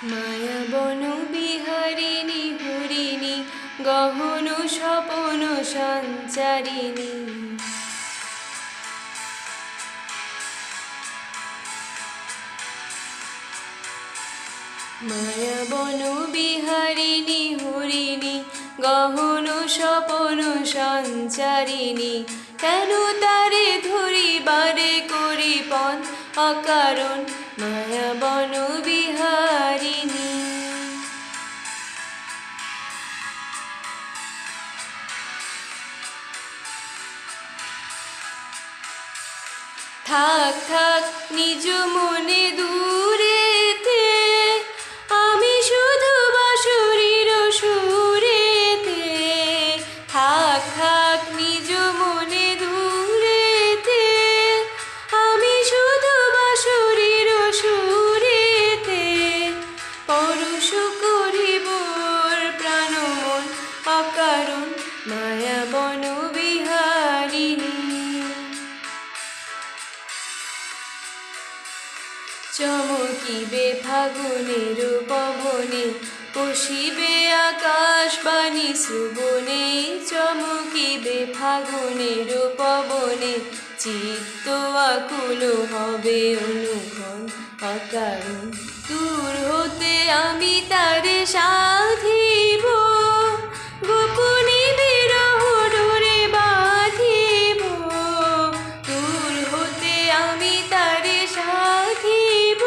মায়া বন বিহারিণী হরিণী গহন স্বপন সঞ্চারিণী। মায়া বন বিহারিণী হরিণী গহন স্বপন সঞ্চারিণী। কেন তারে ধরিবারে করি পণ অকারণ মায়া বন বিহারিণী। থাক থাক নিজ মনে দূরেতে, আমি শুধু বাঁশুরির সুরেতে। থাক থাক নিজ মনে দূরেতে, আমি শুধু বাঁশুরির সুরেতে। পরশ করিবর প্রাণ মন অকারণ মায়া বন বিহারিণী। চমকিবে ফাগুনের পবনে, পশিবে আকাশবাণী শ্রবণে। চমকিবে ফাগুনের পবনে, চিত্ত আকুল হবে অনুক্ষণ অকারণ। দূর হতে আমি তারে সাধিব, গোপনে বিরহ ডোরে বাঁধিব। দূর হতে আমি তারে সাধিব,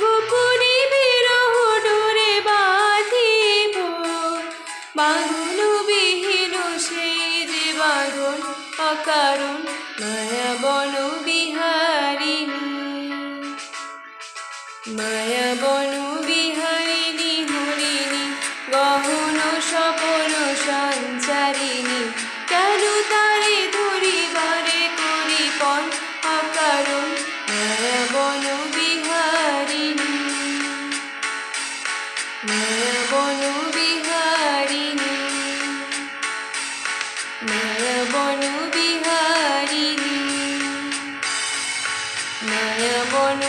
গোপনে বিরহ ডোরে বাঁধিব। বাঁধন বিহীন সেই যে বাঁধন অকারণ মায়া বন বিহারিণী। মায়া বন বিহারিণী হরিণী গহন স্বপন সঞ্চারিণী। কেন তারে ধরিবারে করি পণ অকারণ মায়া বন বিহারিণী। মায়া বন বিহারিণী। মায়া বন বিহারিণী। মায়া বন